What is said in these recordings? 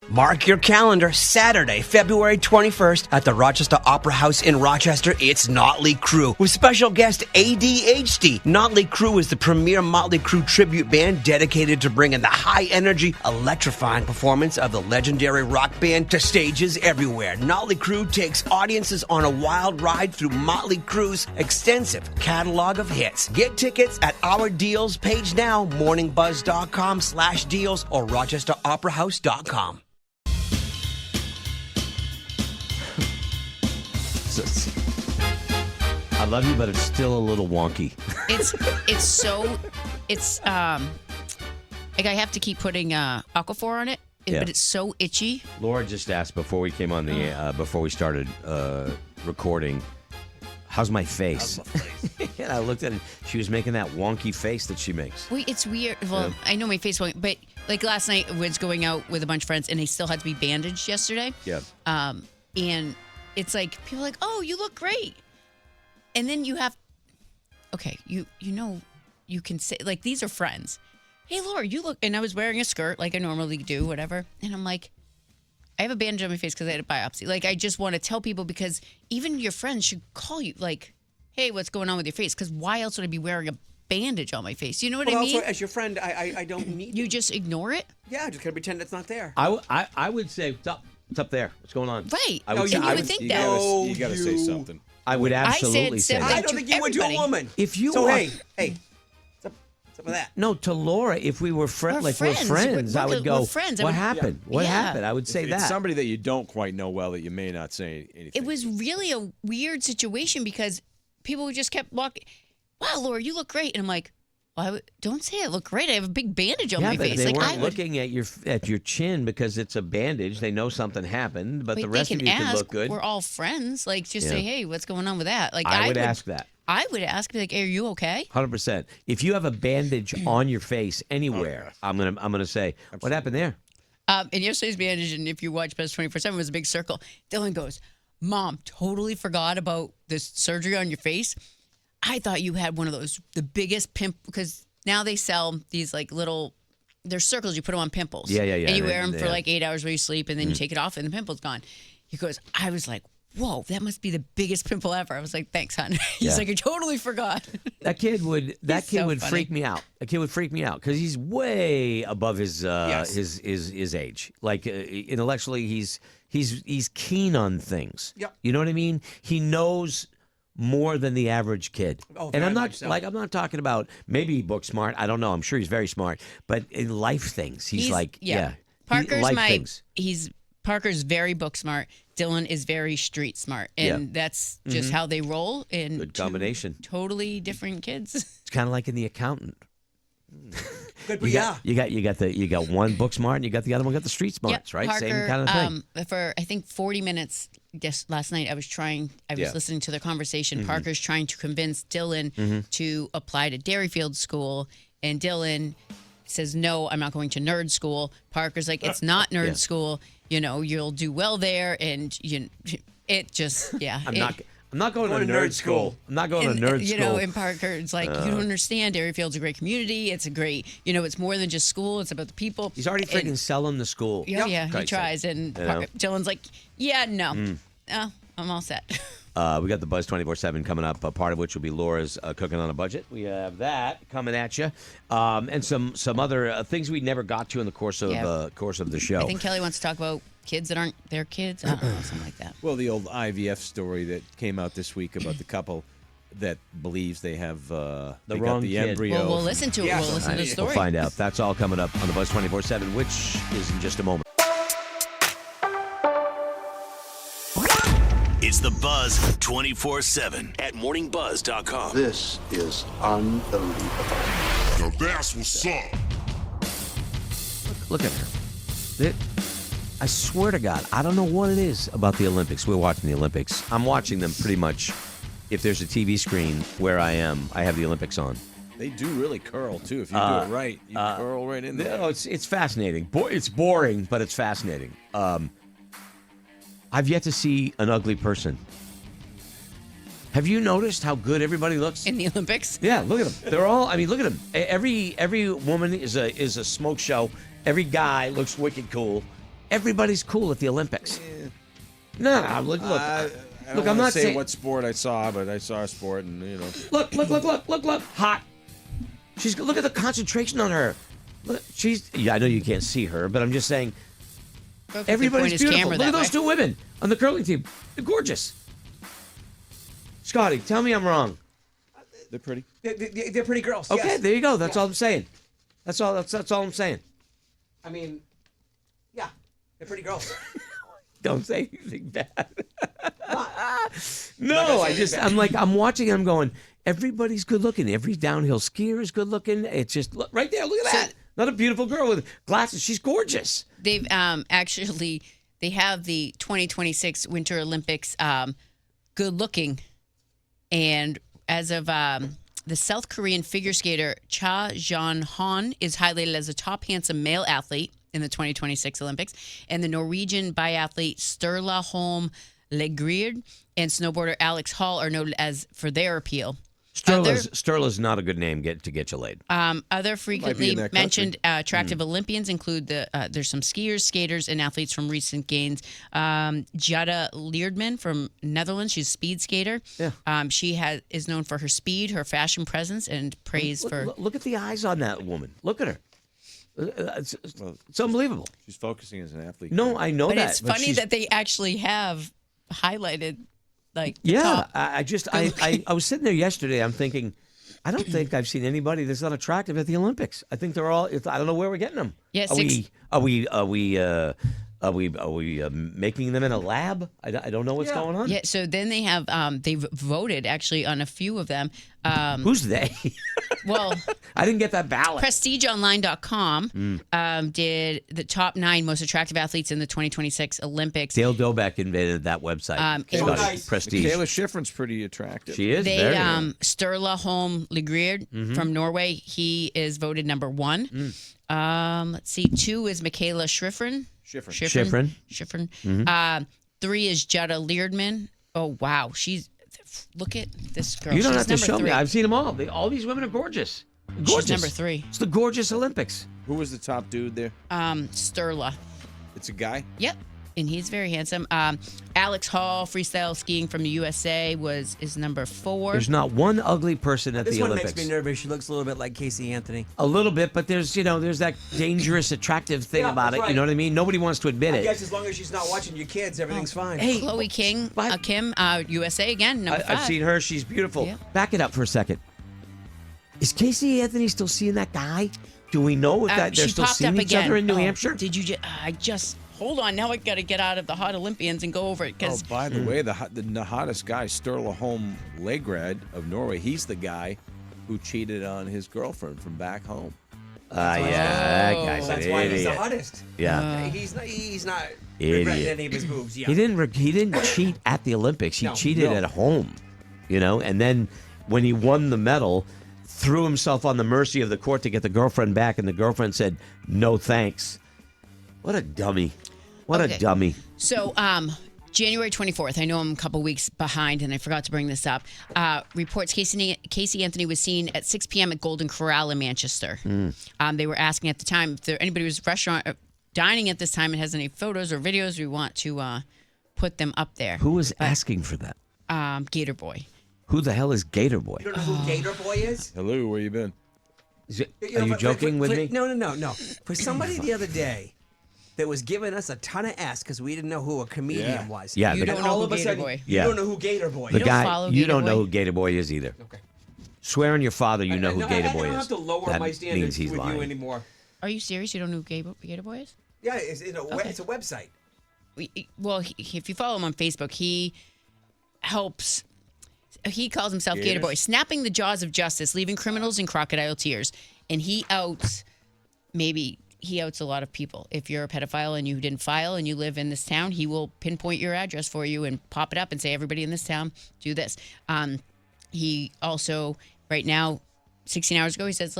Mark your calendar, Saturday, February 21st at the Rochester Opera House in Rochester. It's Motley Crue with special guest ADHD. Motley Crue is the premier Motley Crue tribute band dedicated to bringing the high-energy, electrifying performance of the legendary rock band to stages everywhere. Motley Crue takes audiences on a wild ride through Motley Crue's extensive catalog of hits. Get tickets at our deals page now, morningbuzz.com/deals or rochesteroperahouse.com. I love you, but it's still a little wonky. It's like I have to keep putting Aquaphor on it, Yeah. but it's so itchy. Laura just asked before we came on the before we started recording, how's my face? And I looked at it. She was making that wonky face that she makes. Wait, it's weird. Well, I know my face won't, but like last night I was going out with a bunch of friends and they still had to be bandaged yesterday. Yeah. And it's like people are like, "Oh, you look great," and then you have, okay, you know, you can say like these are friends. Hey, Laura, you look, and I was wearing a skirt like I normally do, whatever, and I'm like, I have a bandage on my face because I had a biopsy. Like I just want to tell people because even your friends should call you like, "Hey, what's going on with your face?" Because why else would I be wearing a bandage on my face? You know what I mean? Also, as your friend, I don't need You just ignore it, Yeah, just gonna pretend it's not there. I would say, what's up there? What's going on? right? I would And say- you I would would- think You that. gotta, you gotta say something. I would absolutely say said that. I don't to think you would to a everybody. woman. If you so are- hey, what's up with that? No, to Laura, if we were We're friends, friends. I would go, We're friends. I what would- happened? What Yeah. happened? I would say If that. it's somebody that you don't quite know well that you may not say anything. It was really a weird situation because people just kept walking. Wow, Laura, you look great. And I'm like, well, don't say I look great. I have a big bandage on Yeah, my but face. they Like weren't I would, looking at your chin because it's a bandage. They know something happened, but wait, the rest they of can you ask. could look good. We're all friends. Like, just Yeah. say, hey, what's going on with that? Like, I would ask that. I would ask, be like, hey, are you okay? 100%. If you have a bandage on your face anywhere, I'm gonna say, what happened there? And yesterday's bandage, and if you watch Best 24/7, was a big circle. Dylan goes, Mom, totally forgot about this surgery on your face. I thought you had one of those, the biggest pimp, because now they sell these like little, they're circles you put them on pimples. Yeah. And you wear them Yeah. for like 8 hours while you sleep, and then you take it off, and the pimple's gone. He goes, I was like, whoa, that must be the biggest pimple ever. I was like, thanks, hon. He's Yeah. like, I totally forgot. That kid would so funny. freak me out. That kid would freak me out because he's way above his Yes. his age. Like intellectually, he's keen on things. Yep. You know what I mean? He knows more than the average kid. Oh, and very I'm not much so. I'm not talking about maybe book smart. I don't know. I'm sure he's very smart, but in life things, he's like Parker's life my things. Parker's very book smart. Dylan is very street smart, and that's just how they roll. And Good two combination. Totally different kids. It's kind of like in The Accountant. Good, but You got one book smart and you got the other one got the street smarts, right? Parker, Same kind of thing. For I think 40 minutes just last night, I was Yeah. listening to their conversation. Parker's trying to convince Dylan to apply to Dairyfield School, and Dylan says, no, I'm not going to nerd school. Parker's like, it's not nerd Yeah. school. You know, you'll do well there. And it just, yeah. I'm not going to nerd school. I'm not going to nerd You school. know, and Parker's like, you don't understand. Dairyfield's a great community. It's a great, it's more than just school. It's about the people. He's already freaking And- selling the school. Yeah, he Christ's tries. sake. And You know? Dylan's like, yeah, no. Oh, I'm all set. We got the Buzz 24/7 coming up. A part of which will be Laura's cooking on a budget. We have that coming at you, and some other things we never got to in the course of the show. I think Kelly wants to talk about kids that aren't their kids. I don't know, something like that. Well, the old IVF story that came out this week about the couple that believes they have The they wrong got the kid. embryo. Well, we'll listen to it. Yes. We'll listen to the story. We'll find out. That's all coming up on the Buzz 24/7, which is in just a moment. It's the Buzz 24/7 at morningbuzz.com. This is unbelievable. Now that's what's up. Look at her. I swear to God, I don't know what it is about the Olympics. We're watching the Olympics. I'm watching them pretty much. If there's a TV screen where I am, I have the Olympics on. They do really curl too. If you do it right, you curl right in there. No, it's fascinating. It's boring, but it's fascinating. I've yet to see an ugly person. Have you noticed how good everybody looks? In the Olympics? Yeah, look at them. They're all. I mean, look at them. Every woman is a smoke show. Every guy looks wicked cool. Everybody's cool at the Olympics. No, look. I Look, don't I'm wanna not say saying- what sport I saw, but I saw a sport, and Look. Hot. Look at the concentration on her. Look, I know you can't see her, but I'm just saying. Focus and Everybody's point his beautiful. camera Look at that those way. two women on the curling team. They're gorgeous. Scotty, tell me I'm wrong. they're pretty. They're pretty girls. Okay, yes. there you go. That's all I'm saying. That's all I'm saying. I mean, yeah, they're pretty girls. Don't say anything bad. No, I'm watching. I'm going. Everybody's good looking. Every downhill skier is good looking. It's just look, right there. Look at that. Not a beautiful girl with glasses. She's gorgeous. They've actually they have the 2026 Winter Olympics good looking, and as of the South Korean figure skater Cha Jeon-han is highlighted as a top handsome male athlete in the 2026 Olympics, and the Norwegian biathlete Sturla Holm Legrid and snowboarder Alex Hall are noted as for their appeal. Sterla's not a good name to get you laid. Other frequently that mentioned attractive Olympians include there's some skiers, skaters, and athletes from recent games. Jutta Leerdman from Netherlands, she's a speed skater. Yeah. She is known for her speed, her fashion presence, and praise for. Look at the eyes on that woman. Look at her. It's unbelievable. She's focusing as an athlete. No, I know But that. it's funny she's- that they actually have highlighted like the Yeah, top. I was sitting there yesterday. I'm thinking, I don't think I've seen anybody that's not attractive at the Olympics. I think they're all. I don't know where we're getting them. Yeah, Are we making them in a lab? I don't know what's going on. Yeah, so then they have they've voted actually on a few of them. Who's they? Well, I didn't get that ballot. PrestigeOnline.com did the top 9 most attractive athletes in the 2026 Olympics. Dale Dobeck invented that website. Scotty, nice. Prestige. Michaela Schifrin's pretty attractive. She is. They very Sturla Holm Legrid from Norway. He is voted number 1. Let's see. 2 is Michaela Schifrin. Schifrin. 3 is Jutta Leerdman. Oh wow, look at this girl. You don't She's have to number show 3. me. I've seen them all. All these women are gorgeous. Gorgeous. She's number 3. It's the gorgeous Olympics. Who was the top dude there? Sturla. It's a guy. Yep. And he's very handsome. Alex Hall, freestyle skiing from the USA, is number 4. There's not one ugly person at This the one Olympics. makes me nervous. She looks a little bit like Casey Anthony. A little bit, but there's that dangerous, attractive thing Yeah, about it. that's You know right. what I mean? Nobody wants to admit I it. guess as long as she's not watching your kids, everything's fine. Hey, Chloe Kim, USA again, number 5. I've seen her. She's beautiful. Yeah. Back it up for a second. Is Casey Anthony still seeing that guy? Do we know if that they're she still popped seeing up each again. other in New Hampshire? Did you just hold on? Now I got to get out of the hot Olympians and go over it Oh, because by the way, the hottest guy, Sturla Holm Legrid of Norway, he's the guy who cheated on his girlfriend from back home. Yeah, that guy's That's an why he's the idiot. hottest. Yeah. He's not Idiot. regretting any of his moves. Yeah. He didn't cheat at the Olympics. He No, cheated at home, and then when he won the medal, threw himself on the mercy of the court to get the girlfriend back, and the girlfriend said, "No thanks." What a dummy. What Okay. a dummy. So, January 24th, I know I'm a couple weeks behind and I forgot to bring this up. Reports Casey Anthony was seen at 6 p.m. at Golden Corral in Manchester. They were asking at the time if anybody was dining at this time and has any photos or videos, we want to put them up there. Who was asking for that? Gator Boy. Who the hell is Gator Boy? You don't know who Gator Boy is? Hello, where you been? Are you joking with me? No. For somebody the other day that was giving us a ton of ass because we didn't know who a comedian Yeah. was. Yeah, You the- don't And know all who of a Gator sudden, Boy. you Yeah. don't know who Gator Boy The is. guy follow you Gator don't know Boy? who Gator Boy is either. Okay. Swear on your father you know who Gator Boy I don't is. have to lower that my means standards he's with lying. you anymore. Are you serious? You don't know who Gator Boy is? Yeah, it's a website. Well, if you follow him on Facebook, he helps. He calls himself Gator Boy, snapping the jaws of justice, leaving criminals in crocodile tears. And he outs a lot of people. If you're a pedophile and you didn't file and you live in this town, he will pinpoint your address for you and pop it up and say, everybody in this town, do this. He also, right now, 16 hours ago, he says,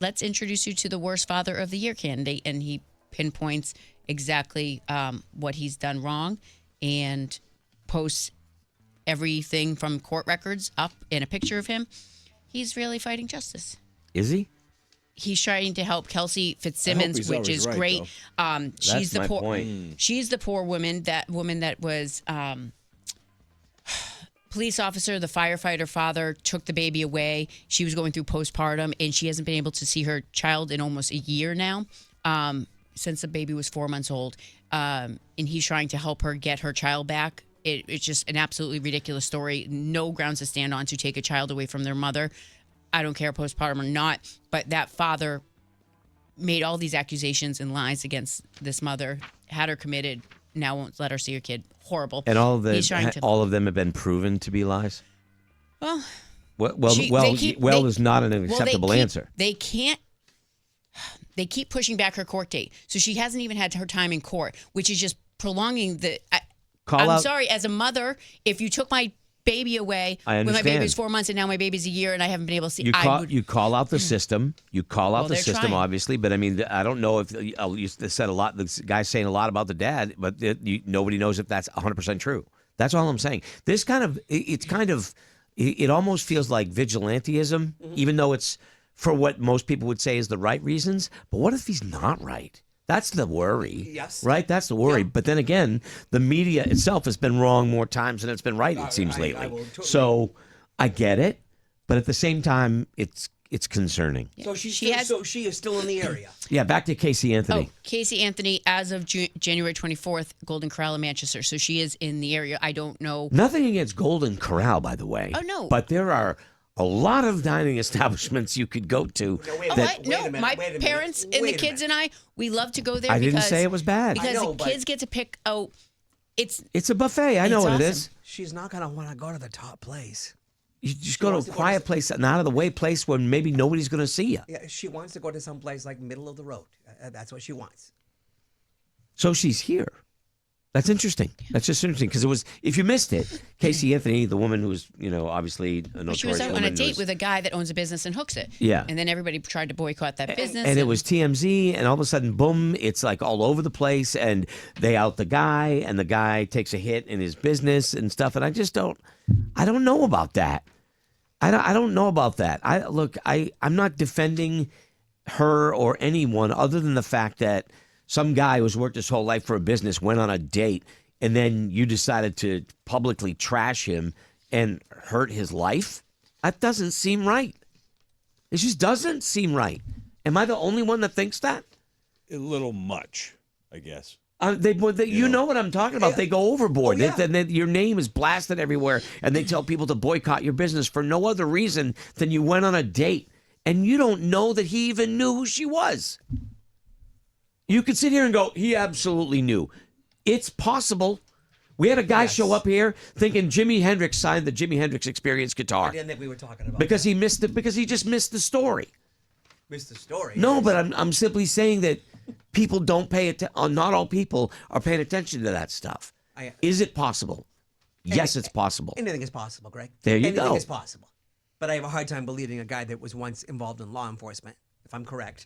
let's introduce you to the worst father of the year candidate. And he pinpoints exactly what he's done wrong and posts everything from court records up in a picture of him. He's really fighting justice. Is he? he's trying to help Kelsey Fitzsimmons, he's which always is right, great. She's the my poor. point. She's the poor woman. That woman that was. Police officer, the firefighter father took the baby away. She was going through postpartum, and she hasn't been able to see her child in almost a year now, since the baby was 4 months old. And he's trying to help her get her child back. It's just an absolutely ridiculous story. No grounds to stand on to take a child away from their mother. I don't care postpartum or not, but that father made all these accusations and lies against this mother, had her committed, now won't let her see her kid. Horrible. And He's trying to- all of them have been proven to be lies. Well, Well is not an acceptable answer. They can't. They keep pushing back her court date, so she hasn't even had her time in court, which is just prolonging the. I'm sorry, as a mother, if you took my baby away I when my understand. baby was 4 months and now my baby's a year and I haven't been able to see, You call out the system. You call out the they're system, trying. obviously. But I mean, I don't know if you said a lot. The guy's saying a lot about the dad, but nobody knows if that's 100% true. That's all I'm saying. This it almost feels like vigilantism, even though it's for what most people would say is the right reasons. But what if he's not right? That's the worry. Yes. Right? That's the worry. But then again, the media itself has been wrong more times than it's been right, it seems, lately. will totally- So I get it. But at the same time, it's concerning. So she is still in the area. Yeah, back to Casey Anthony. Oh, Casey Anthony, as of January 24th, Golden Corral in Manchester. So she is in the area. I don't know. Nothing against Golden Corral, by the way. Oh, no. But there are a lot of dining establishments you could go to. wait a that, minute. My wait a minute. parents and the Wait a kids minute. and I, we love to go there. I didn't because, say it was bad. Because I know, the but- kids get to pick out. It's a buffet. I know It's what awesome. it is. She's not going to want to go to the top place. You just go wants to a to go quiet to- place, an out of the way place where maybe nobody's going to see you. Yeah, she wants to go to some place like middle of the road. That's what she wants. So she's here. That's interesting. That's just interesting because it was. If you missed it, Casey Anthony, the woman who's obviously a notorious She was out on a woman, date was- with a guy that owns a business and hooks it. Yeah. And then everybody tried to boycott that business. and it was TMZ, and all of a sudden, boom! It's like all over the place, and they out the guy, and the guy takes a hit in his business and stuff. And I just don't. I don't know about that. I don't know about that. I'm not defending her or anyone other than the fact that some guy who's worked his whole life for a business went on a date, and then you decided to publicly trash him and hurt his life. That doesn't seem right. It just doesn't seem right. Am I the only one that thinks that? A little much, I guess. You know what I'm talking about. They go overboard. Oh, yeah. Your name is blasted everywhere, and they tell people to boycott your business for no other reason than you went on a date, and you don't know that he even knew who she was. You could sit here and go, he absolutely knew. It's possible. We had a guy show up here thinking Jimi Hendrix signed the Jimi Hendrix Experience guitar I didn't think we were talking about because he missed it because he just missed the story. missed the story. No, but I'm simply saying that people don't pay attention. Not all people are paying attention to that stuff. Is it possible? Yes, it's possible. Anything is possible, Greg. There you Anything go. is possible. But I have a hard time believing a guy that was once involved in law enforcement, if I'm correct,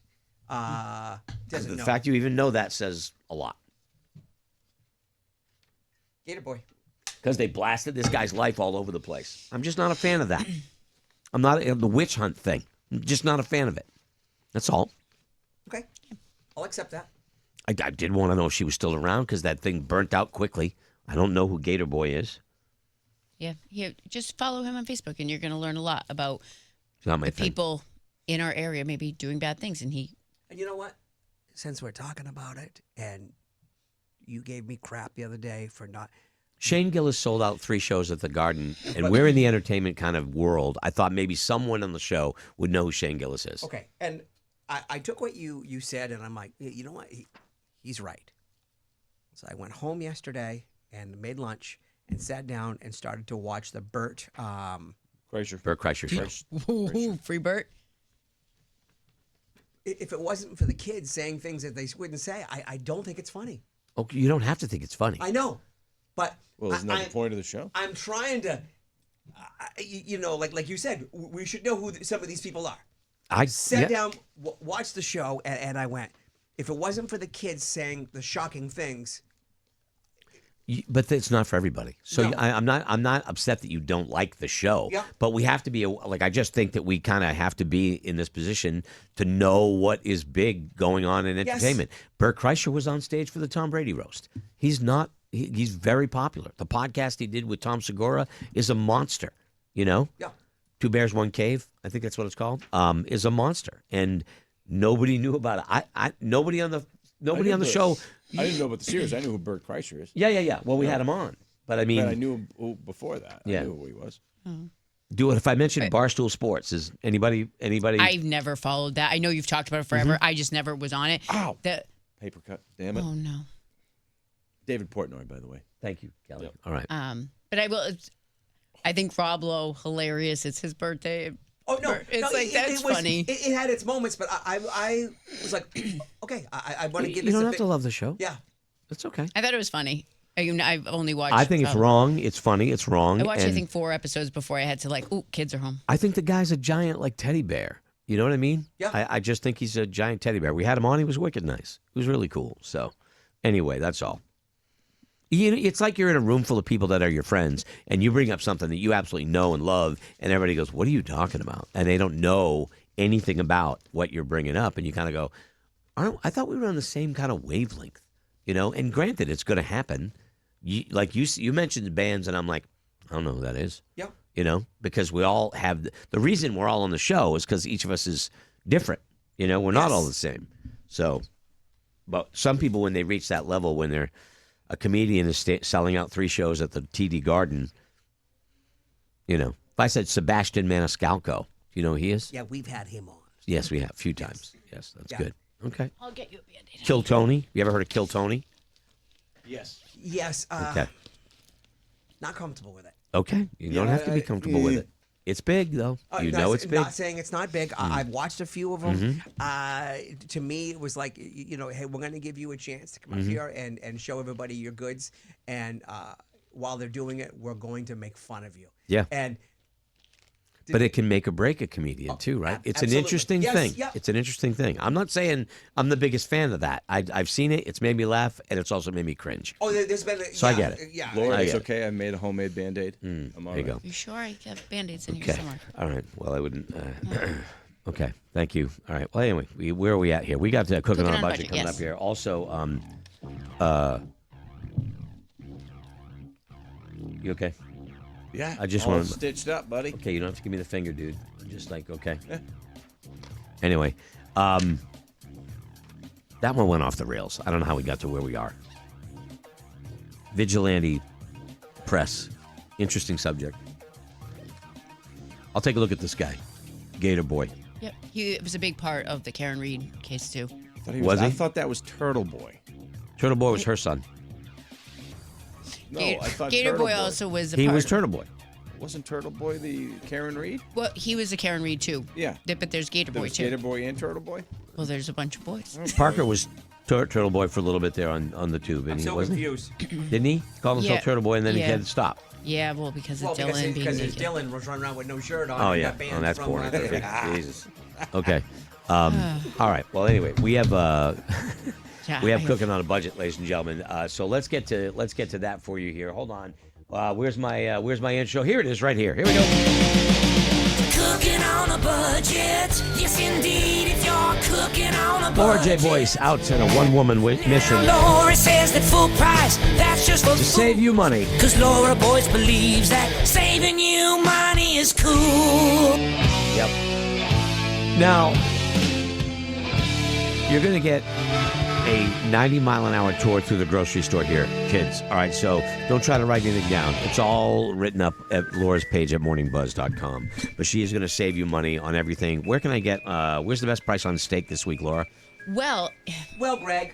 doesn't The know. fact you even know that says a lot. Gator boy. Because they blasted this guy's life all over the place. I'm just not a fan of that. I'm not the witch hunt thing. I'm just not a fan of it. That's all. Okay. I'll accept that. I did want to know if she was still around because that thing burnt out quickly. I don't know who Gator Boy is. Yeah. Here, just follow him on Facebook, and you're going to learn a lot about It's not my the thing. people in our area maybe doing bad things. And he, And you know what? Since we're talking about it, and you gave me crap the other day for not. Shane Gillis sold out 3 shows at the Garden, and we're in the entertainment kind of world. I thought maybe someone on the show would know who Shane Gillis is. Okay. And I took what you said, and I'm like, you know what? He's right. So I went home yesterday and made lunch and sat down and started to watch the Burt. Kreischer. Bert Kreischer show. ooh, free Bert. If it wasn't for the kids saying things that they wouldn't say, I don't think it's funny. Oh, you don't have to think it's funny. I know, but Well, isn't that the point of the show? I'm trying to, like you said, we should know who some of these people are. I Sat down, watched the show, and I went, if it wasn't for the kids saying the shocking things, But it's not for everybody. So No. I'm not upset that you don't like the show. Yeah. But we have to be I just think that we kind of have to be in this position to know what is big going on in Yes. entertainment. Bert Kreischer was on stage for the Tom Brady roast. He's not. He's very popular. The podcast he did with Tom Segura is a monster. You know. Yeah. Two Bears, One Cave. I think that's what it's called. Is a monster, and nobody knew about it. Nobody on the show. I didn't know about the series. I knew who Bert Kreischer is. Yeah. Well, we had him on, but I mean, But I knew him before that. Yeah. I knew who he was. do it. If I mentioned Barstool Sports, is anybody? I've never followed that. I know you've talked about it forever. I just never was on it. Ow. The, Paper cut. Damn it. oh no. David Portnoy, by the way. Thank you, Kelly. Yep. All right. But I will. I think Rob Lowe hilarious. It's his birthday. Oh no! It's no, like that's was, funny. It had its moments, but I was like, okay, I want to give You this. don't a have bit- to love the show. Yeah. It's okay. I thought it was funny. I've only watched. I think it's wrong. It's funny. It's wrong. I watched I and think 4 episodes before I had to ooh, kids are home. I think the guy's a giant like teddy bear. You know what I mean? Yeah. I just think he's a giant teddy bear. We had him on. He was wicked nice. He was really cool. So, anyway, that's all. You know, it's like you're in a room full of people that are your friends, and you bring up something that you absolutely know and love, and everybody goes, "What are you talking about?" And they don't know anything about what you're bringing up, and you kind of go, I thought we were on the same kind of wavelength, you know. And granted, it's going to happen. You mentioned the bands, and I'm like, I don't know who that is. Yeah. You know, because we all have the reason we're all on the show is because each of us is different. You know, we're not all the same. So, but some people, when they reach that level, when they're a comedian is selling out 3 shows at the TD Garden, you know, if I said Sebastian Maniscalco, do you know who he is? Yeah, we've had him on. Yes, we have a few times. Yes, that's Yeah. good. Okay. I'll get you a Band-Aid. Kill Tony. You ever heard of Kill Tony? Yes. Yes. Okay. Not comfortable with it. Okay. You don't have to be comfortable with it. It's big, though. You know it's big. Not saying it's not big. I've watched a few of them. To me, it was like, you know, hey, we're going to give you a chance to come up here and show everybody your goods. And while they're doing it, we're going to make fun of you. Yeah. And But it can make or break a comedian, too, right? It's an absolutely. interesting Yes, thing. yeah. It's an interesting thing. I'm not saying I'm the biggest fan of that. I've seen it. It's made me laugh, and it's also made me cringe. oh, there's been. So I get it. Yeah. Laura, I it's get it. okay. I made a homemade Band-Aid. I'm all There you right. go. You sure I have Band-Aids in here Okay. somewhere? All right. Well, I wouldn't. Okay. Thank you. All right. Well, anyway, where are we at here? We got Cooking on a Budget coming yes. up here. Also, you okay? Yeah. I just all wanna- stitched up, buddy. Okay, you don't have to give me the finger, dude. I'm just like, okay. Anyway, that one went off the rails. I don't know how we got to where we are. Vigilante press. Interesting subject. I'll take a look at this guy, Gator Boy. Yep. It was a big part of the Karen Reed case too. Was he? I thought that was Turtle Boy. Turtle Boy was her son. No, Gator, I thought Gator Turtle Boy also was a He part. was Turtle Boy. Wasn't Turtle Boy the Karen Reed? Well, he was a Karen Reed too. Yeah. But there's Gator There Boy was too. Gator Boy and Turtle Boy? Well, there's a bunch of boys. Parker was Turtle Boy for a little bit there on the tube, and I'm he so wasn't. confused. Didn't he? Call himself Yeah. Turtle Boy, and then he Yeah. had to stop. Yeah, well, because of Well, Dylan being because naked. Dylan was running around with no shirt on. Oh and yeah, got banned oh that's from, boring. the- Jesus. Okay. All right. Well, anyway, we have Yeah, we have I- Cooking on a Budget, ladies and gentlemen. So let's get to that for you here. Hold on. Where's my intro? Here it is, right here. Here we go. Cooking on a budget. Yes, indeed, if you're cooking on a Laura budget. J. Boyce out on a one-woman mission Laura says that full price, that's just for to save you money. Cause Laura Boyce believes that saving you money is cool. Yep. Now, you're going to get a 90-mile-an-hour tour through the grocery store here, kids. All right, so don't try to write anything down. It's all written up at Laura's page at morningbuzz.com. But she is going to save you money on everything. Where can I get, where's the best price on steak this week, Laura? Well, Well, Greg.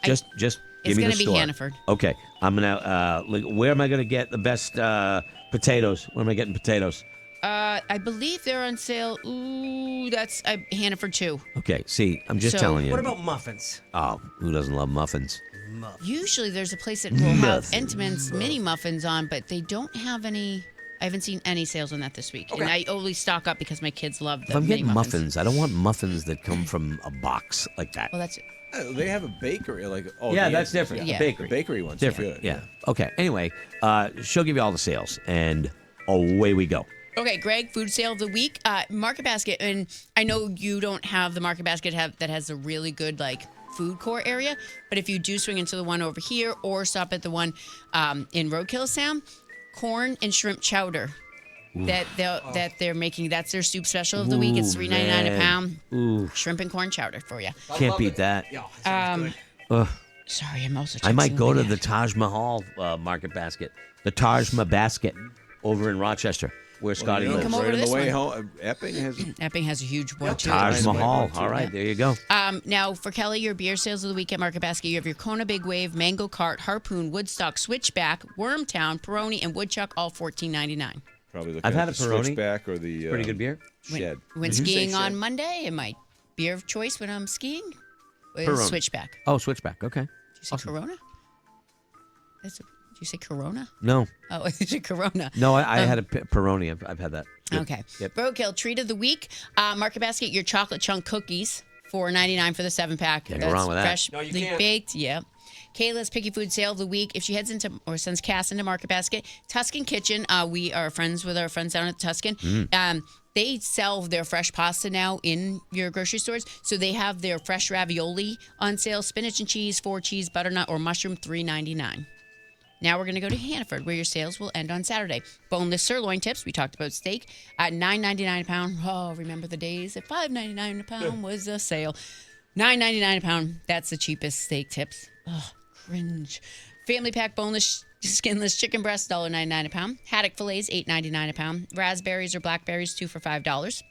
Just give it's me the gonna be store. Hannaford. Okay, I'm going to, where am I going to get the best potatoes? Where am I getting potatoes? I believe they're on sale. Ooh, that's Hannaford too. Okay, see, I'm just So- telling you. What about muffins? Oh, who doesn't love muffins? Usually there's a place that will have Entenmann's mini muffins on, but they don't have any. I haven't seen any sales on that this week. And I only stock up because my kids love the If I'm mini getting muffins, I don't want muffins that come from a box like that. Well, that's They have a bakery. Yeah, that's different. Yeah. Bakery. The bakery one's Different. good. Yeah. Okay. Anyway, she'll give you all the sales, and away we go. Okay, Greg, food sale of the week. Market Basket, and I know you don't have the Market Basket that has a really good food court area, but if you do swing into the one over here or stop at the one in Roadkill Sound, corn and shrimp chowder that they're making. That's their soup special of the week. It's $3.99 a pound. Ooh, Shrimp and corn chowder for you. can't beat that. Yeah, sounds good. Ugh. Sorry, I'm also. I might texting go to Leanne. the Taj Mahal Market Basket, the Taj Mahal Basket over in Rochester, where Scotty you lives. come over right to on this the way one. home. Epping has. Epping has a huge one too. Taj Nice Mahal. one, too. All right, there you go. Now, for Kelly, your beer sales of the week at Market Basket, you have your Kona Big Wave, Mango Cart, Harpoon, Woodstock, Switchback, Wormtown, Peroni, and Woodchuck, all $14.99. Probably looking I've had at a the Peroni. Switchback or the Pretty good beer. Shed. Went skiing on Monday, and my beer of choice when I'm skiing was Peroni. Switchback. Oh, Switchback. Okay. Did you say Corona? Did you say Corona? No, Oh, is it Corona? no, I had a Peroni. I've had that. Good. Okay. Yep. Roadkill treat of the week. Market Basket, your chocolate chunk cookies, $4.99 for the 7-pack. Can't go wrong with that. Freshly No, you can't. baked. Yeah. Kayla's Picky Food Sale of the Week. If she heads into or sends Cass into Market Basket, Tuscan Kitchen, we are friends with our friends down at Tuscan. They sell their fresh pasta now in your grocery stores. So they have their fresh ravioli on sale, spinach and cheese, 4 cheese, butternut, or mushroom, $3.99. Now we're going to go to Hannaford, where your sales will end on Saturday. Boneless sirloin tips. We talked about steak at $9.99 a pound. Oh, remember the days at $5.99 a pound was a sale. $9.99 a pound. That's the cheapest steak tips. Oh, cringe. Family pack boneless skinless chicken breast, $1.99 a pound. Haddock fillets, $8.99 a pound. Raspberries or blackberries, 2 for $5.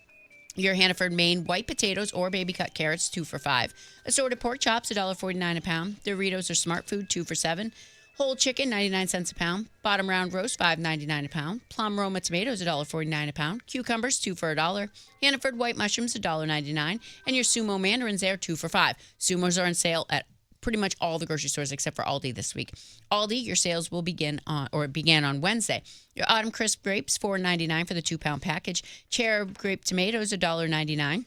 Your Hannaford, Maine white potatoes or baby cut carrots, 2 for $5. Assorted pork chops, $1.49 a pound. Doritos or Smart Food, 2 for $7. Whole chicken, 99 cents a pound. Bottom round roast, $5.99 a pound. Plum Roma tomatoes, $1.49 a pound. Cucumbers, 2 for $1. Hannaford white mushrooms, $1.99. And your Sumo mandarins there, 2 for $5. Sumos are on sale at pretty much all the grocery stores except for Aldi this week. Aldi, your sales will began on Wednesday. Your Autumn Crisp grapes, $4.99 for the 2-pound package. Cherub grape tomatoes, $1.99.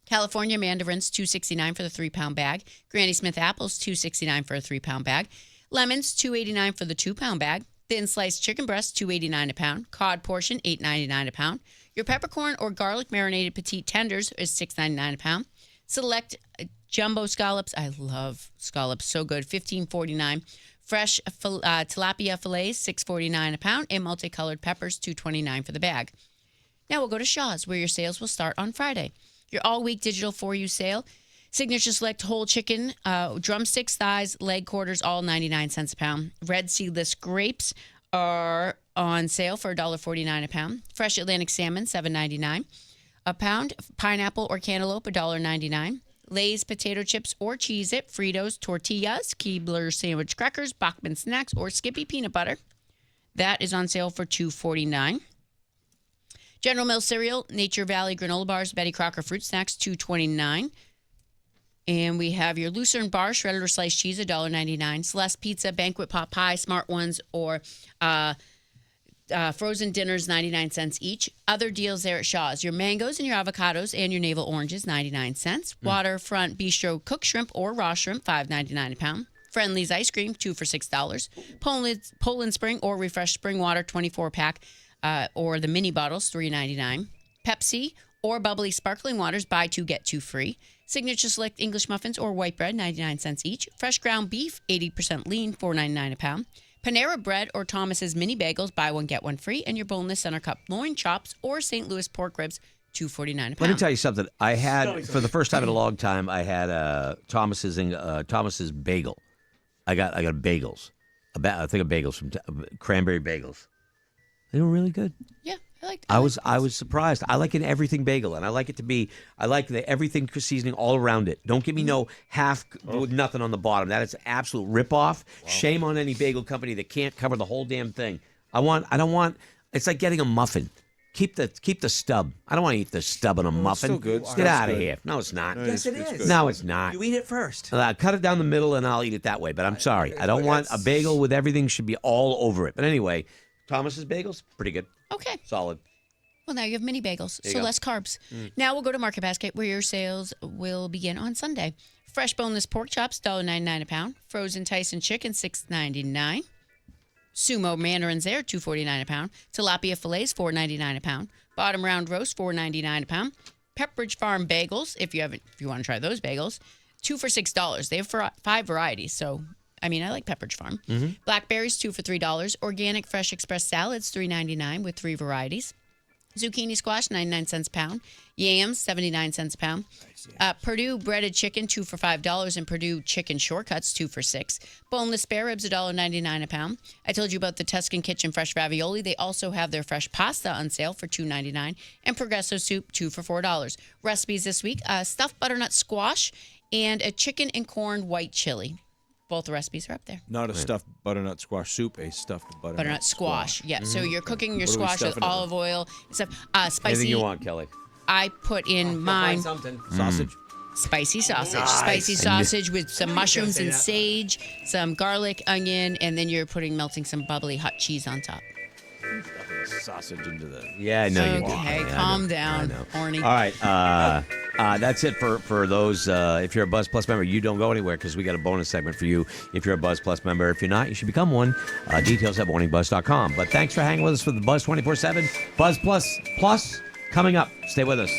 California mandarins, $2.69 for the 3-pound bag. Granny Smith apples, $2.69 for a 3-pound bag. Lemons, $2.89 for the 2-pound bag. Thin sliced chicken breast, $2.89 a pound. Cod portion, $8.99 a pound. Your peppercorn or garlic marinated petite tenders is $6.99 a pound. Select jumbo scallops. I love scallops, so good. $15.49. Fresh tilapia fillets, $6.49 a pound, and multicolored peppers, $2.29 for the bag. Now we'll go to Shaw's, where your sales will start on Friday. Your all-week digital for you sale. Signature Select whole chicken, drumsticks, thighs, leg quarters, all 99 cents a pound. Red seedless grapes are on sale for $1.49 a pound. Fresh Atlantic salmon, $7.99 a pound. Pineapple or cantaloupe, $1.99. Lay's potato chips or Cheez-It, Fritos, tortillas, Keebler sandwich crackers, Bachman snacks, or Skippy peanut butter. That is on sale for $2.49. General Mills cereal, Nature Valley granola bars, Betty Crocker fruit snacks, $2.29. And we have your Lucerne bar, shredded or sliced cheese, $1.99. Celeste pizza, banquet pot pie, smart ones, or frozen dinners, 99 cents each. Other deals there at Shaw's. Your mangoes and your avocados and your navel oranges, 99 cents. Waterfront bistro cooked shrimp or raw shrimp, $5.99 a pound. Friendly's ice cream, 2 for $6. Poland Spring or Refresh Spring Water, 24-pack, or the mini bottles, $3.99. Pepsi or bubbly sparkling waters, buy 2, get 2 free. Signature Select English muffins or white bread, 99 cents each. Fresh ground beef, 80% lean, $4.99 a pound. Panera Bread or Thomas's mini bagels, buy 1, get 1 free. And your boneless center cup loin chops or St. Louis pork ribs, $2.49 a pound. Let me tell you something. I had, for the first time in a long time, I had Thomas's bagel. I got bagels. I think of bagels from Cranberry Bagels. They were really good. Yeah, I like I was surprised. I like an everything bagel, and I like it to be. I like the everything seasoning all around it. Don't give me no half with nothing on the bottom. That is an absolute ripoff. Wow. Shame on any bagel company that can't cover the whole damn thing. I don't want. It's like getting a muffin. Keep the stub. I don't want to eat the stub on a muffin. Still good. Get Stuff's out of good. here. No, it's not. Yes, it is. No, it's not. You eat it first. Cut it down the middle, and I'll eat it that way. But I'm sorry. I don't want a bagel with everything should be all over it. But anyway, Thomas's bagels, pretty good. Okay. Solid. Well, now you have mini bagels, so go. less carbs. Now we'll go to Market Basket, where your sales will begin on Sunday. Fresh boneless pork chops, $1.99 a pound. Frozen Tyson chicken, $6.99. Sumo mandarins there, $2.49 a pound. Tilapia fillets, $4.99 a pound. Bottom round roast, $4.99 a pound. Pepperidge Farm bagels, if you want to try those bagels, 2 for $6. They have 5 varieties, so I like Pepperidge Farm. Blackberries, 2 for $3. Organic Fresh Express salads, $3.99 with 3 varieties. Zucchini squash, 99 cents a pound. Yams, 79 cents a pound. Purdue breaded chicken, 2 for $5. And Purdue chicken shortcuts, 2 for $6. Boneless spare ribs, $1.99 a pound. I told you about the Tuscan Kitchen fresh ravioli. They also have their fresh pasta on sale for $2.99. And Progresso soup, 2 for $4. Recipes this week, stuffed butternut squash and a chicken and corn white chili. Both the recipes are up there. Not a stuffed butternut squash soup, a stuffed butternut squash. Yeah, so you're cooking your What are we squash with stuffing it with? olive oil and stuff. Spicy. Anything you want, Kelly. I put in mine Something. sausage. spicy sausage. Nice. Spicy sausage with some mushrooms say and that. sage, some garlic, onion, and then you're melting some bubbly hot cheese on top. Sausage into the. Yeah, I know you do. Okay, Yeah, I calm know. down, I know. horny. All right. That's it for those. If you're a Buzz Plus member, you don't go anywhere because we got a bonus segment for you if you're a Buzz Plus member. If you're not, you should become one. Details at morningbuzz.com. But thanks for hanging with us for the Buzz 24/7. Buzz Plus coming up. Stay with us.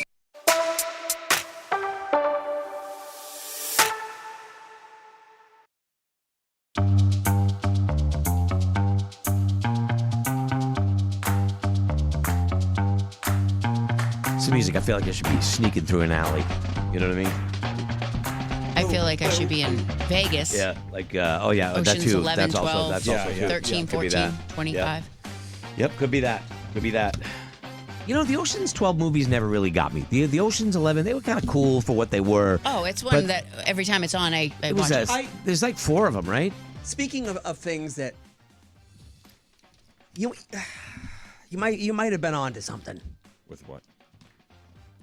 Some music. I feel like I should be sneaking through an alley. You know what I mean? I feel like I should be in Vegas. Yeah. Like, oh yeah, that Oceans too. 11, That's 12, also. That's also. yeah. 13, Could be 14, that. 25. Yep, could be that. Could be that. You know, the Ocean's 12 movies never really got me. The Ocean's 11, they were kind of cool for what they were. Oh, it's one But that every time it's on, I It was watch it. there's like 4 of them, right? Speaking of things that you might have been onto something. With what?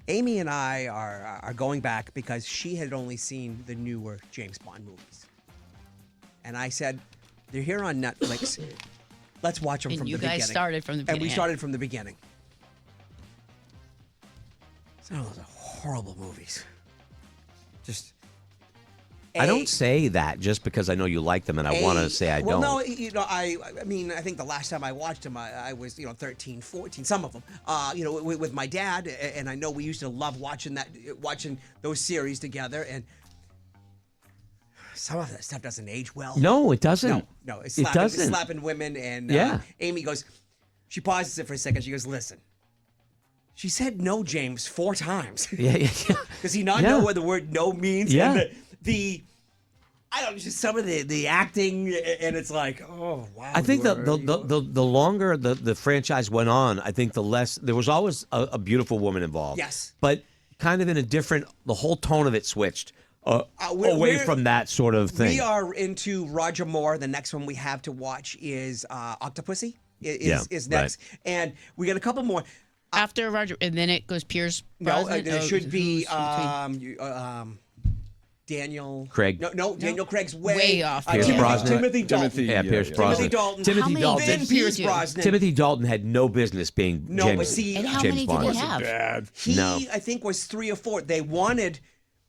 Amy and I are going back because she had only seen the newer James Bond movies, and I said, "They're here on Netflix. Let's watch them And from you the guys beginning." started from the And we beginning. started from the beginning. Some of those are horrible movies. Just. I don't say that just because I know you like them and I want to say I well, don't. no, I mean, I think the last time I watched them, I was, 13, 14, some of them, with my dad, and I know we used to love watching those series together, and some of that stuff doesn't age well. No, it doesn't. No, it's it doesn't. slapping women, and Yeah. Amy goes, she pauses it for a second, she goes, listen, she said no, James, 4 times. Yeah. Does he not Yeah. know what the word no means? Yeah. And I don't know, just some of the acting, and it's like, oh wow. I think the longer the franchise went on, I think the less there was always a beautiful woman involved. Yes. But kind of in a different, the whole tone of it switched away we're- from that sort of thing. We are into Roger Moore. The next one we have to watch is Octopussy. Is next, and we got a couple more. After Roger, and then it goes Pierce No, Brosnan. it should be who's between- Daniel Craig. No, Daniel Craig's Way off. Pierce Brosnan. Timothy Dalton. Yeah, Pierce Brosnan. Dalton. Timothy How many Dalton. did Then he Pierce do? Brosnan. Timothy Dalton had no business being No, James, but see, And how James many Bond. did he have? Bad. He, No. I think, was 3 or 4. They wanted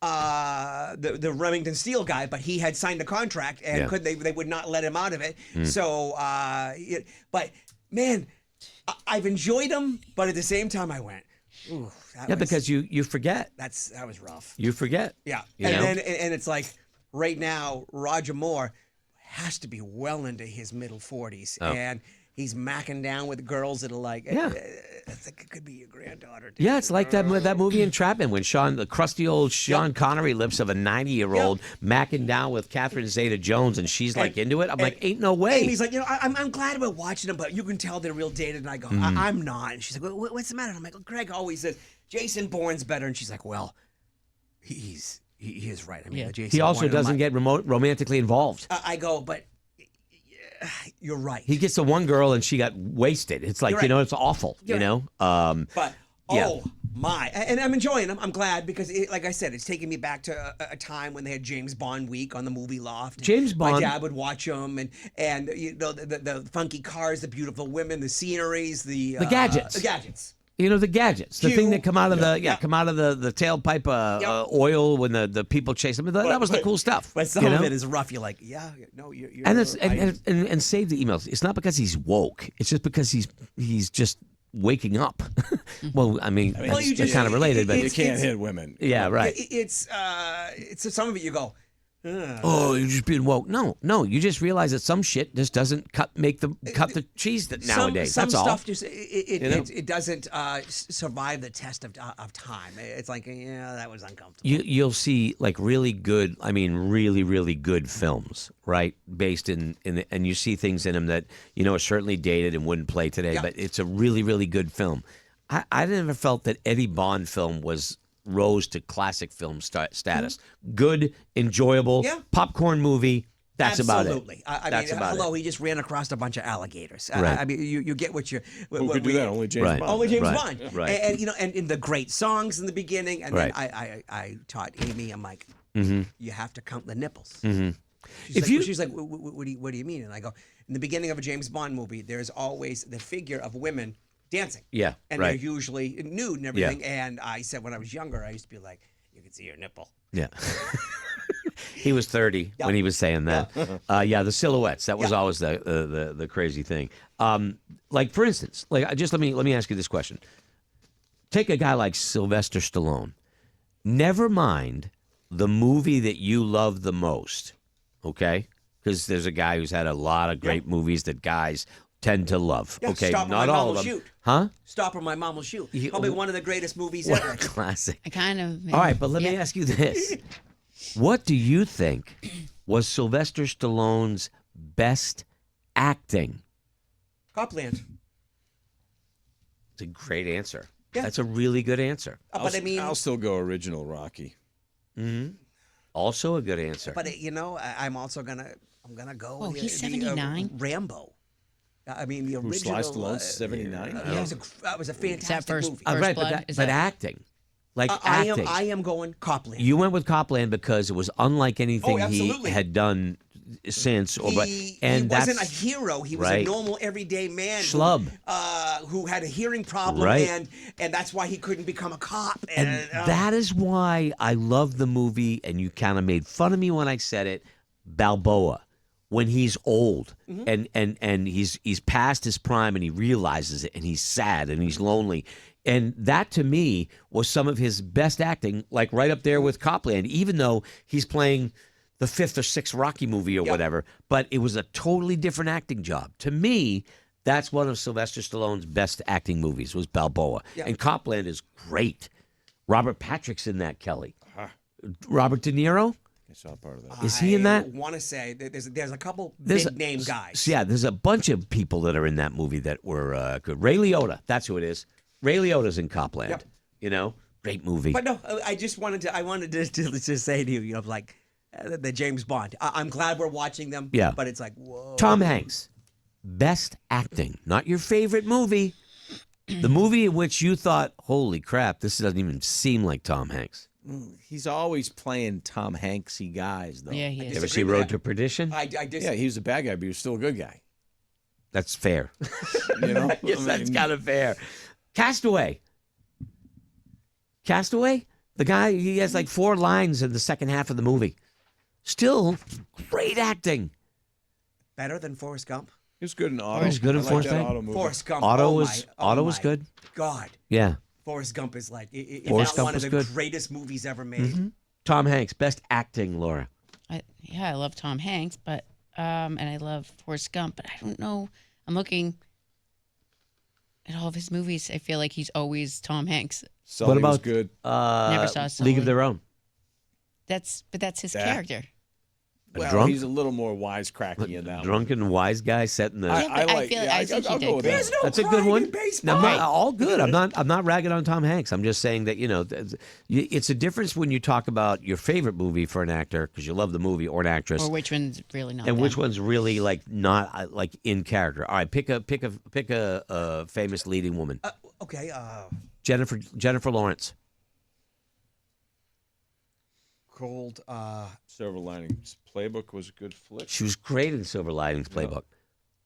the Remington Steele guy, but he had signed a contract and Yeah. they would not let him out of it. So, but man, I've enjoyed him, but at the same time, I went, ooh, Because you forget. that was rough. You forget. Yeah, You and know? then and it's like right now, Roger Moore has to be well into his middle 40s, Oh. and he's macking down with girls that are like, Yeah. it's like it could be your granddaughter. dude. Yeah, it's like that movie Entrapment when the crusty old Sean Connery lips of a 90-year-old macking down with Catherine Zeta-Jones, and she's like into it. I'm like, ain't no way. And he's like, I'm glad about watching them, but you can tell they're real dated. And I go, I'm not. And she's like, what's the matter? And I'm like, well, Greg always says Jason Bourne's better, and she's like, well, he is right. I mean, Yeah. Jason He also Bourne, doesn't get romantically involved. I go, but you're right. He gets the one girl and she got wasted. It's like, You're right. it's awful, You're you know? But Yeah. oh my, and I'm enjoying them. I'm glad because, like I said, it's taking me back to a time when they had James Bond week on the movie loft. James Bond- My dad would watch them, and the funky cars, the beautiful women, the sceneries, the gadgets. The gadgets. You know, the gadgets, the thing Cue. that come out of come out of the tailpipe oil when the people chase them. That was the cool stuff. But some you know? of it is rough. You're like, yeah, no, you're And it's and save the emails. It's not because he's woke. It's just because he's just waking up. Well, I mean, Well, you they're just- kind of related, but You can't hit women. yeah, right. It's some of it you go, Oh, you're just being woke. No, you just realize that some shit just doesn't cut the cheese nowadays. Some That's all. stuff just You know? it doesn't survive the test of time. It's like, yeah, that was uncomfortable. You'll see like really good, I mean, really, really good films, right? Based in and you see things in them that, you know, are certainly dated and wouldn't play today, Yeah. but it's a really, really good film. I never felt that Eddie Bond film rose to classic film status. Good, enjoyable, Yeah. popcorn movie. That's Absolutely. about it. I That's mean, about hello, it. he just ran across a bunch of alligators. Right. I mean, you get what you. Who could do that? Only James Right. Bond. Only James Right, Bond, right. And you know, and in the great songs in the beginning, and Right. then I taught Amy. I'm like, you have to count the nipples. She's like, what do you mean? And I go, in the beginning of a James Bond movie, there's always the figure of women dancing. Yeah, and right. they're usually nude and everything. And I said when I was younger, I used to be like, you can see your nipple. Yeah. He was 30 when he was saying that. The silhouettes. That was always the crazy thing. Like for instance, like just let me ask you this question. Take a guy like Sylvester Stallone. Never mind the movie that you love the most, okay? Because there's a guy who's had a lot of great movies that guys tend to love. Yeah, Okay, Stop or not My all Mom of Will them. Shoot. Huh? Stop or My Mom Will Shoot. He- Probably one of the greatest movies What ever. a classic. I kind of. All right, but let me ask you this. What do you think was Sylvester Stallone's best acting? Copland. It's a great answer. Yeah. That's a really good answer. But I mean, I'll still go original Rocky. Also a good answer. but you know, I'm also gonna go. Oh, with he's the, 79? Rambo. I mean, the Who, original. Sly Stallone, 79? That was a fantastic first- movie. First right, Blood? Is but that- acting. Like I acting. am going Copland. You went with Copland because it was unlike anything he absolutely. had done since. he and wasn't a that's hero. He was right. a normal, everyday man Schlub. who had a hearing problem, Right. and that's why he couldn't become a cop. And that is why I love the movie, and you kind of made fun of me when I said it, Balboa. When he's old and he's past his prime and he realizes it and he's sad and he's lonely. And that to me was some of his best acting, like right up there with Copland, even though he's playing the 5th or 6th Rocky movie or whatever. But it was a totally different acting job. To me, that's one of Sylvester Stallone's best acting movies was Balboa. Yeah. And Copland is great. Robert Patrick's in that, Kelly. Robert De Niro? I saw part of that. Is he in that? I want to say that there's a couple There's big name guys. Yeah, there's a bunch of people that are in that movie that were good. Ray Liotta, that's who it is. Ray Liotta's in Copland. Yep. You know, great movie. But no, I just wanted to say to you, you know, like the James Bond. I'm glad we're watching them. Yeah. But it's like, whoa. Tom Hanks, best acting, not your favorite movie. The movie in which you thought, holy crap, this doesn't even seem like Tom Hanks. He's always playing Tom Hanksy guys, though. Yeah, he You is. ever see with Road that. to Perdition? I just Yeah, he was a bad guy, but he was still a good guy. That's fair. You know? Yes, I that's mean, kind of fair. Castaway. Castaway? The guy, he has like 4 lines in the second half of the movie. Still great acting. better than Forrest Gump. He was good in Auto. He was good in I like Forrest that Gump. Auto movie. Forrest Gump. Auto oh was my, Auto oh was my good. God, Yeah. Forrest Gump is like if Forrest not Gump one of was the good. greatest movies ever made. Tom Hanks, best acting, Laura. I love Tom Hanks, but and I love Forrest Gump, but I don't know. I'm looking at all of his movies. I feel like he's always Tom Hanks. Sully What was about good. Never saw League Sully. of Their Own? That's his That- character. Well, drunk? he's a little more wisecracky in that one. Drunken wise guy set in the. Yeah, but I feel- I think I'll he go did with great. that. There's no That's a good crying one. in baseball. No, I'm not, all good. I'm not ragging on Tom Hanks. I'm just saying that it's a difference when you talk about your favorite movie for an actor because you love the movie or an actress, Or which one's really not and them. which one's really like not like in character. All right, pick a famous leading woman. Okay. Jennifer Lawrence. Cold. Silver Linings Playbook was a good flick. She was great in Silver Linings Playbook.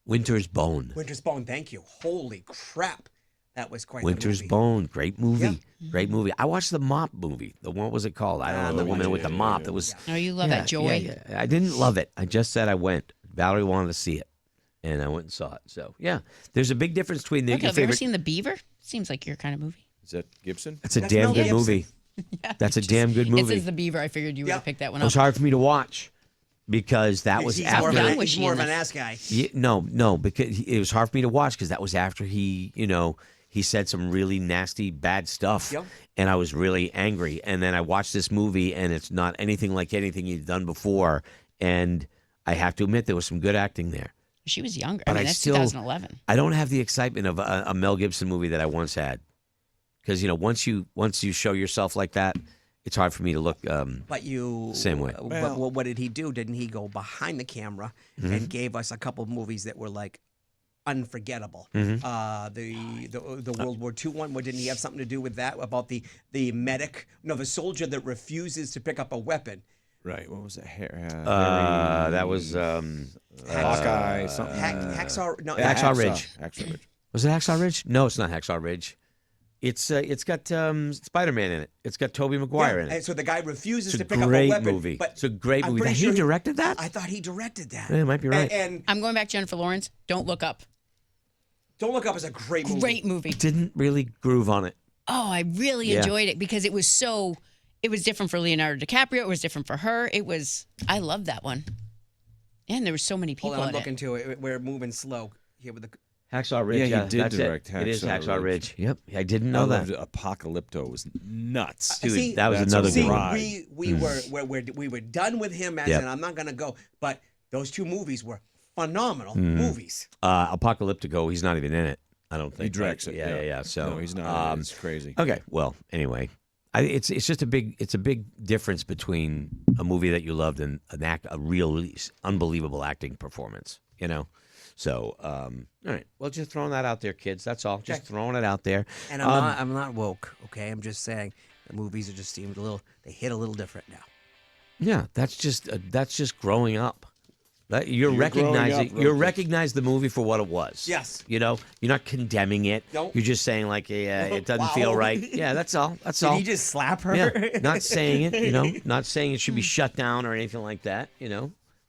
Winter's Bone. Winter's Bone. Thank you. Holy crap. That was quite Winter's the movie. Bone, great movie. Yeah. Great movie. I watched the Mop movie. What was it called? I don't know. The woman with the mop. That was. Oh, you love that Joy. Yeah. I didn't love it. I just said I went. Valerie wanted to see it, and I went and saw it. So yeah, there's a big difference between Look, your have you ever favorite. seen The Beaver? Seems like your kind of movie. Is that Gibson? That's a That's damn Mel good Gibson. movie. Yeah, That's a it damn good It movie. says The Beaver. I figured you would have Yep. picked that one It was up. hard for me to watch because that was He's after. more of Young an, was he's she more in of an this? ass guy. No, because it was hard for me to watch because that was after he, he said some really nasty, bad stuff, Yep. and I was really angry. And then I watched this movie, and it's not anything like anything he'd done before. And I have to admit, there was some good acting there. She was younger. But I mean, I that's still- 2011. I don't have the excitement of a Mel Gibson movie that I once had, because once you show yourself like that, it's hard for me to look. But you Same way. But what did he do? Didn't he go behind the camera Mm-hmm. and gave us a couple of movies that were like unforgettable? Mm-hmm. The World War II one. What didn't he have something to do with that? About the medic? No, the soldier that refuses to pick up a weapon. Right. What was it? That was Hawkeye. Something. Hacksaw. No, Hacksaw Ridge. Hacksaw Ridge. Was it Hacksaw Ridge? No, it's not Hacksaw Ridge. It's got Spider-Man in it. It's got Tobey Maguire in it. And so the guy refuses It's a to pick up a great weapon. movie. But It's a great I'm movie. pretty He sure directed that? I thought he directed that. Yeah, you might be right. And I'm going back to Jennifer Lawrence. Don't Look Up. Don't Look Up is a great movie. Great movie. Didn't really groove on it. Oh, I really Yeah. enjoyed it because it was different for Leonardo DiCaprio. It was different for her. I loved that one. And there were so many people Hold on, I'm in looking it. to it. We're moving slow here with the. Hacksaw Ridge. Yeah, he did that's direct it. It is Hacksaw Hacksaw Ridge. Ridge. Yep, I didn't know that. Apocalypto was nuts. Dude, See, that was that's another a good See, one. ride. we were done with him as Yep. in I'm not gonna go, but those two movies were phenomenal Mm-hmm. movies. Apocalyptico, he's not even in it. I don't think. He directs right? it. Yeah. So no, he's not. It's crazy. Okay. Well, anyway, it's just a big difference between a movie that you loved and a really unbelievable acting performance. So all right. Well, just throwing that out there, kids. That's all. Just throwing it out there. And I'm not woke. Okay, I'm just saying the movies are just seemed they hit a little different now. Yeah, that's just growing up. You're growing recognizing. up, real You're quick. recognize the movie for what it was. Yes. You're not condemning it. Nope. You're just saying like, yeah, it doesn't Wow. feel right. Yeah, that's all. That's Did all. he just slap her? Yeah, not saying it. Not saying it should be shut down or anything like that.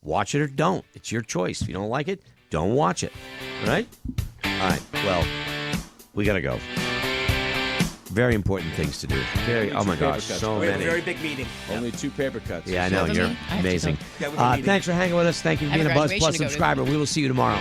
Watch it or don't. It's your choice. If you don't like it, don't watch it. All right. All right. Well, we gotta go. Very important things to do. Oh my gosh, so We have a many. very big meeting. Only 2 paper cuts. Yeah, I know. Have a You're meeting? I have to amazing. go. Yeah, we have a meeting. Thanks for hanging with us. Thank you for I have being a a Buzz graduation Plus to go to. subscriber. We will see you tomorrow.